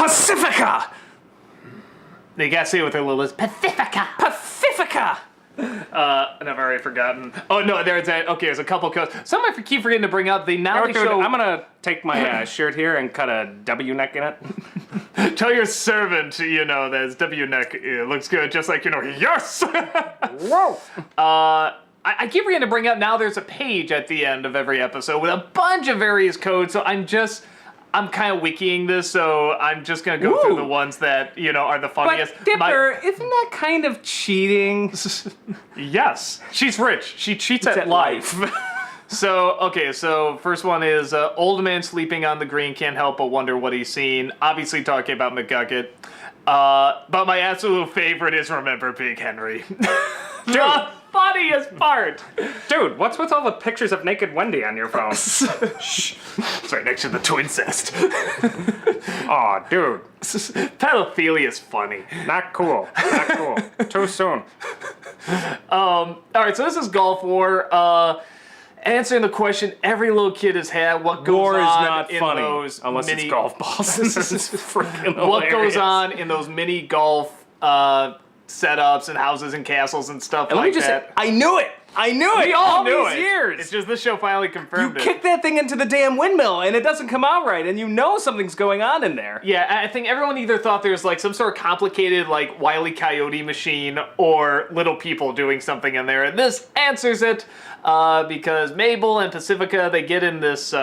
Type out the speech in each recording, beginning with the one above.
Pacifica! They gotta say it with their little list. Pacifica! Pacifica! And I've already forgotten. Oh, no, there's that. Okay, there's a couple codes. Some I keep forgetting to bring up. They show... I'm gonna take my shirt here and cut a W neck in it. Tell your servant, that his W neck looks good, just like, yes! Whoa! I keep forgetting to bring up, now there's a page at the end of every episode with a bunch of various codes, so I'm kind of wikiing this, so I'm just going to go through the ones that, are the funniest. But Dipper, isn't that kind of cheating? Yes. She's rich. She cheats at life. So first one is old man sleeping on the green, can't help but wonder what he's seen. Obviously talking about McGucket. But my absolute favorite is Remember Big Henry. The funniest part. Dude, what's with all the pictures of naked Wendy on your phone? Shh. It's right next to the twincest. Aw, dude. Pedophilia is funny. Not cool. Not cool. Too soon. Alright, so this is Gulf War. Answering the question every little kid has had, what goes War on is not in funny those unless mini... it's golf balls. This is freaking hilarious. What goes on in those mini golf setups and houses and castles and stuff and like let me just that. say, I knew it! I knew it! We all knew these it. years! It's just this show finally confirmed You it. kick that thing into the damn windmill and it doesn't come out right and you know something's going on in there. Yeah, I think everyone either thought there was like some sort of complicated like Wile E. Coyote machine or little people doing something in there. And this answers it because Mabel and Pacifica, they get in this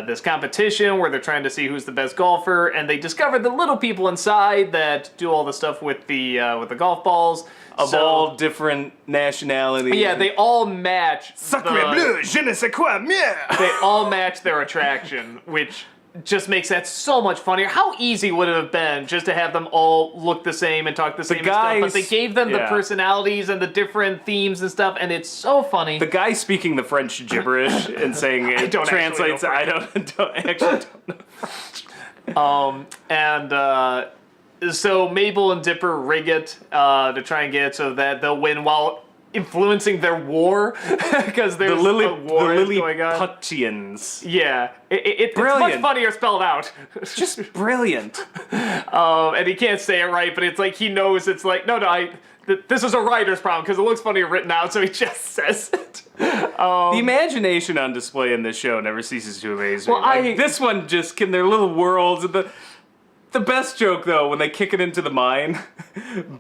this competition where they're trying to see who's the best golfer, and they discover the little people inside that do all the stuff with the golf balls. Of all different nationalities. Yeah, they all match. Sacre bleu, je ne sais quoi mieux. They all match their attraction, which just makes that so much funnier. How easy would it have been just to have them all look the same and talk the same and stuff? But they gave them the personalities and the different themes and stuff, and it's so funny. The guy speaking the French gibberish and saying it translates. I don't actually know French. So Mabel and Dipper rig it to try and get it so that they'll win while influencing their war, because there's a war going on. Lilliputians. Yeah, it's much funnier spelled out. Just brilliant. And he can't say it right, but it's like he knows it's like, this is a writer's problem because it looks funnier written out, so he just says it. The imagination on display in this show never ceases to amaze me. Well, this one just their little worlds. The best joke, though, when they kick it into the mine.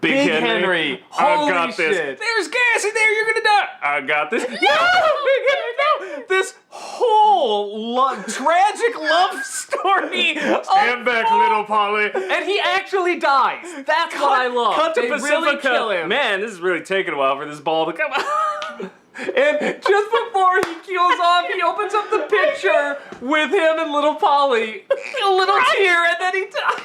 Big Henry. Holy I've got this. shit. There's gas in there. You're gonna die. I got this. No, Big Henry, no. This whole tragic love story. Stand back, little Polly. And he actually dies. That's what I love. Cut to they Pacifica. really kill him. Man, this is really taking a while for this ball to come out. And just before he keels off, he opens up the picture with him and little Polly. A little tear, and then he dies.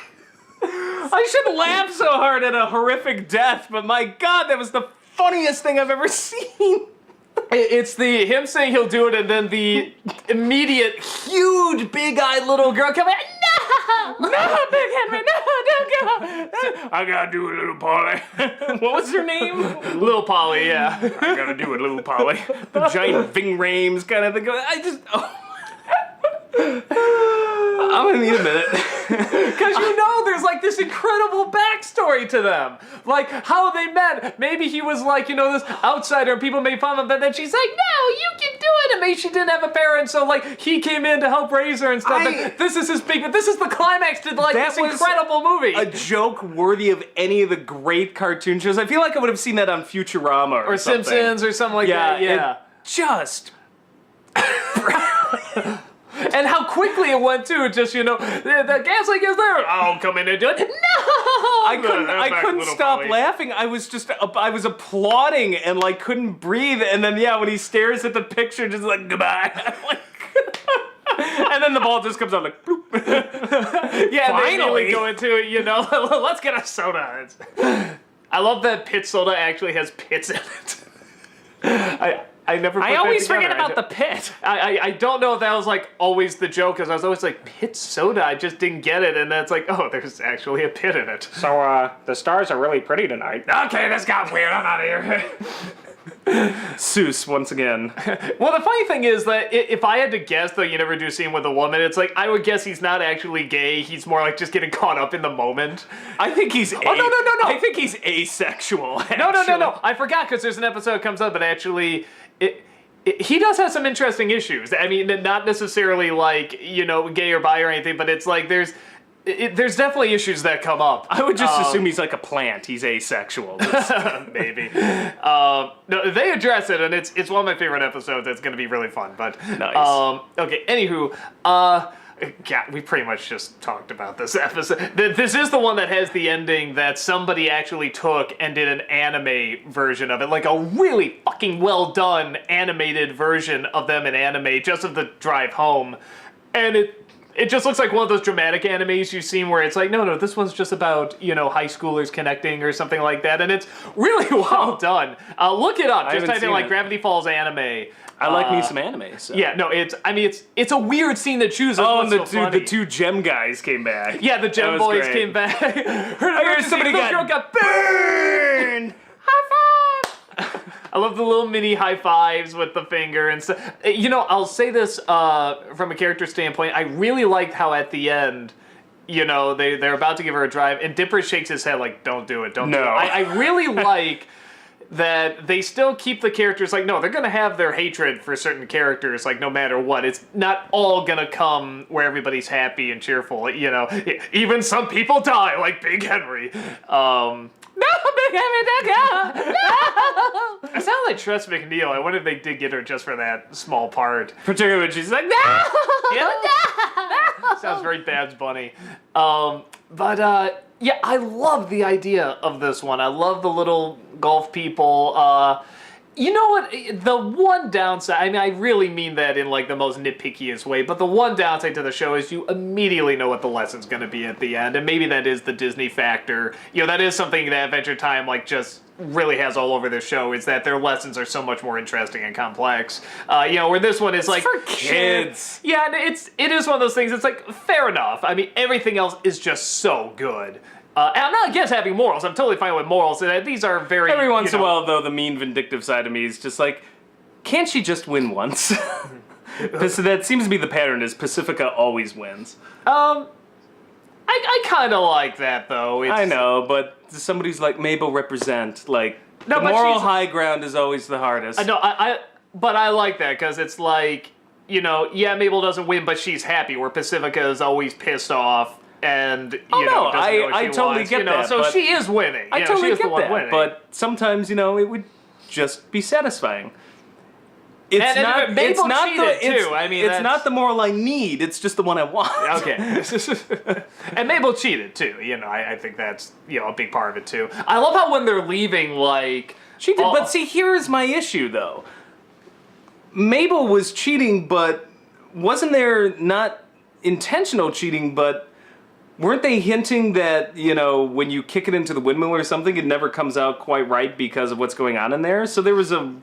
I shouldn't laugh so hard at a horrific death, but my God, that was the funniest thing I've ever seen. It's him saying he'll do it, and then the immediate, huge, big-eyed little girl coming. No, Big Henry, no, don't go. I gotta do it, little Polly. What was her name? Little Polly, yeah. I gotta do it, little Polly. The giant Ving Rhames kind of thing. I'm gonna need a minute. Because there's like this incredible backstory to them. Like how they met. Maybe he was like, this outsider and people made fun of him, but then she's like, no, you can do it. And maybe she didn't have a parent, so like he came in to help raise her and stuff. And this is the climax to like this incredible movie. A joke worthy of any of the great cartoon shows. I feel like I would have seen that on Futurama or something. Simpsons or something like that. Yeah. Just and how quickly it went too. Just the gas leak is there. I'll come in and do it. No, I couldn't stop laughing. I was applauding and like couldn't breathe. And then when he stares at the picture, just like goodbye. And then the ball just comes out like bloop. Finally they go into it. Let's get a soda. I love that Pit soda actually has pits in it. I always forget about the pit. I don't know if that was like always the joke, because I was always like, pit soda, I just didn't get it, and then it's like, oh, there's actually a pit in it. So, the stars are really pretty tonight. Okay, this got weird, I'm out of here. Seuss once again. Well, the funny thing is that if I had to guess, though, you never do see him with a woman, it's like, I would guess he's not actually gay. He's more like just getting caught up in the moment. I think he's. Oh, no. I think he's asexual. No. I forgot because there's an episode that comes up, but actually, he does have some interesting issues. I mean, not necessarily like, gay or bi or anything, but it's like there's definitely issues that come up. I would just assume he's like a plant. He's asexual. Maybe. No, they address it, and it's one of my favorite episodes. It's going to be really fun. But nice. Okay. Anywho, yeah, we pretty much just talked about this episode. This is the one that has the ending that somebody actually took and did an anime version of it, like a really fucking well done animated version of them in anime, just of the drive home, and it just looks like one of those dramatic animes you've seen where it's like, no, this one's just about, high schoolers connecting or something like that, and it's really well done. Look it up. Just type in like Gravity Falls anime. I like me some anime. So. Yeah, no, it's a weird scene to choose. Oh, and the two gem guys came back. Yeah, the gem boys came back. Somebody got burned. High five! I love the little mini high fives with the finger and stuff. I'll say this from a character standpoint. I really liked how at the end, they're about to give her a drive, and Dipper shakes his head like, "Don't do it, don't do it." I really like that they still keep the characters like, no, they're gonna have their hatred for certain characters, like no matter what. It's not all gonna come where everybody's happy and cheerful. Even some people die, like Big Henry. No, Big Henry, don't go! No! I sound like Tress McNeil. I wonder if they did get her just for that small part. Particularly when she's like, no! No! Sounds very Babs Bunny. Yeah, I love the idea of this one. I love the little golf people. You know what? The one downside, I mean, I really mean that in like the most nitpickiest way, but the one downside to the show is you immediately know what the lesson's going to be at the end, and maybe that is the Disney factor. That is something that Adventure Time like just really has all over their show, is that their lessons are so much more interesting and complex. Where this one is like for kids. Yeah, and it is one of those things. It's like fair enough. I mean, everything else is just so good. And I'm not against having morals. I'm totally fine with morals. These are very... Every once in a while, though, the mean, vindictive side of me is just like, can't she just win once? That seems to be the pattern, is Pacifica always wins. I kind of like that, though. I know, but somebody's like, Mabel represent, like, no, the moral high ground is always the hardest. But I like that, because it's like, yeah, Mabel doesn't win, but she's happy, where Pacifica is always pissed off. And I totally get that. So she is winning. I totally she is get the one that. winning. But sometimes, it would just be satisfying. It's and not. Mabel it's not cheated the. too. I mean, it's not the moral I need. It's just the one I want. Okay. And Mabel cheated too. I think that's a big part of it too. I love how when they're leaving, like she did. But see, here is my issue though. Mabel was cheating, but wasn't there not intentional cheating, but weren't they hinting that, when you kick it into the windmill or something, it never comes out quite right because of what's going on in there? So there was a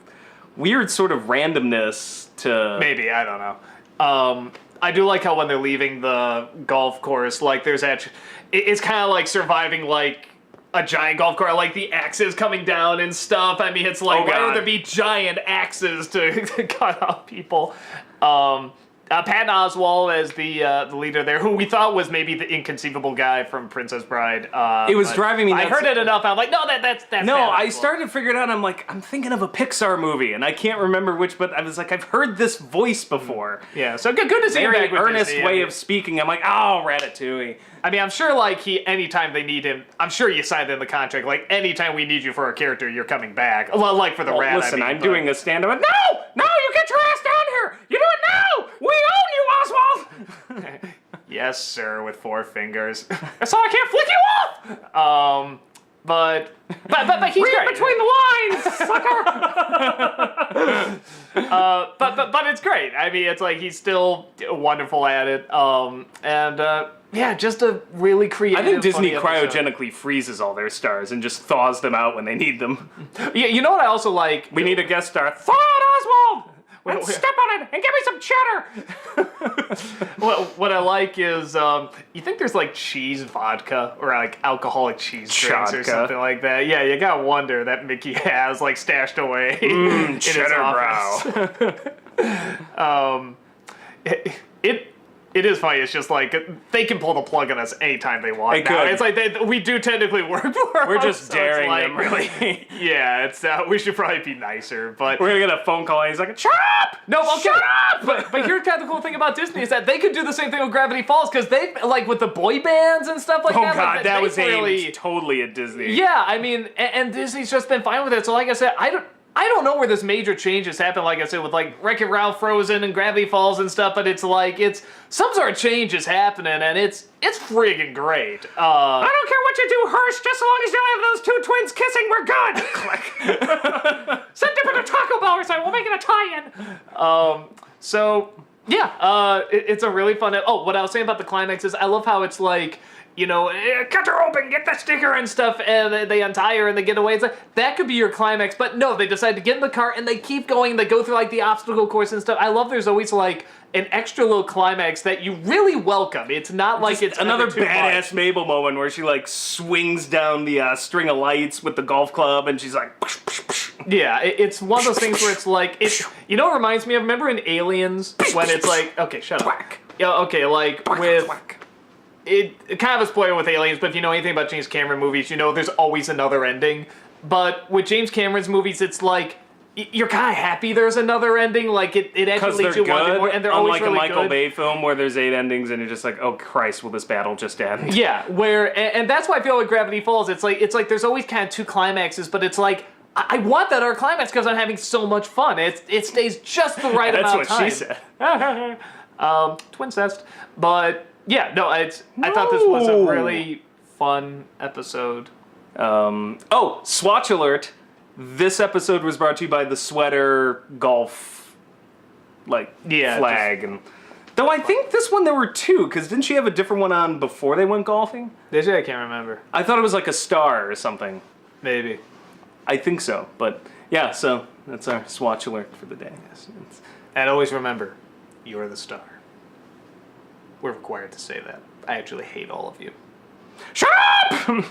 weird sort of randomness to... Maybe, I don't know. I do like how when they're leaving the golf course, like there's actually... It's kind of like surviving like a giant golf course, like the axes coming down and stuff. I mean, it's like, why would there be giant axes to cut off people? Patton Oswalt as the leader there, who we thought was maybe the inconceivable guy from Princess Bride. It was driving me nuts. I heard it enough. I'm like, no, that's no. I started to figure it out. I'm like, I'm thinking of a Pixar movie, and I can't remember which. But I was like, I've heard this voice before. Yeah, so good to see him back with earnest Disney. way of speaking. I'm like, oh, Ratatouille. I mean, I'm sure like anytime they need him, I'm sure you signed in the contract. Like anytime we need you for a character, you're coming back. Well, like for the rat. Listen, I'm doing a stand-up. No, you get your ass down here. You do it now. We own you, Oswald. Yes, sir, with 4 fingers. So I can't flick you off. But he's read great. Between the lines, sucker. But it's great. I mean, it's like he's still wonderful at it. Yeah, just a really creative. I think Disney cryogenically cryogenically freezes all their stars and just thaws them out when they need them. Yeah, you know what I also like? We need a guest star. Thaw it, Oswald! and step on it and give me some cheddar. Well, what I like is, you think there's like cheese vodka or like alcoholic cheese drinks or Chodka. something like that. Yeah, you gotta wonder that Mickey has like stashed away in his cheddar office. It is funny. It's just like they can pull the plug on us anytime they want. They now. could. It's like we do technically work for We're them, just so daring it's them, like, really. Yeah, it's we should probably be nicer, but We're gonna get a phone call and he's like, shut up! no, okay. Shut up! But here's kind of the cool thing about Disney is that they could do the same thing with Gravity Falls because they like with the boy bands and stuff like Oh that. god, like, that they was really, aimed totally at Disney. Yeah, I mean, and Disney's just been fine with it. So like I said, I don't know where this major changes happen, like I said, with like Wreck-It Ralph Frozen and Gravity Falls and stuff, but it's like, it's some sort of change is happening, and it's friggin' great. I don't care what you do, Hirsch, just as long as you have those two twins kissing, we're good! Click. Send them to Taco Bell or something, we'll make it a tie-in! So, yeah, it's a really fun... Oh, what I was saying about the climax is I love how it's like, you know, cut her open, get the sticker and stuff, and they untie her and they get away. It's like, that could be your climax, but no, they decide to get in the car and they keep going, they go through like the obstacle course and stuff. I love there's always like an extra little climax that you really welcome. It's not like it's another too badass much. Mabel moment where she like swings down the string of lights with the golf club and she's like, psh, psh, psh. Yeah, it's one of those things where it's like, you know what it reminds me of? Remember in Aliens when it's like, okay, shut up. Whack. Yeah, okay, like Whack, with... whack. It kind of a spoiler with Aliens, but if you know anything about James Cameron movies, you know there's always another ending. But with James Cameron's movies, it's like you're kind of happy there's another ending. Like it Because actually they're leads you wanting good, more, and they're always unlike really a Michael good. Bay film where there's 8 endings and you're just like, oh Christ, will this battle just end? Yeah, and that's why I feel like Gravity Falls. It's like there's always kind of 2 climaxes, but it's like I want that other climax because I'm having so much fun. It stays just the right That's amount of time. what she said. Twincest, but. Yeah, no, I thought this was a No. really fun episode. Oh, Swatch alert. This episode was brought to you by the sweater golf, flag. And though I think this one there were 2, because didn't she have a different one on before they went golfing? Did you? I can't remember. I thought it was like a star or something. Maybe. I think so, but yeah, so that's our Swatch alert for the day. And always remember, you are the star. We're required to say that. I actually hate all of you. Shut up!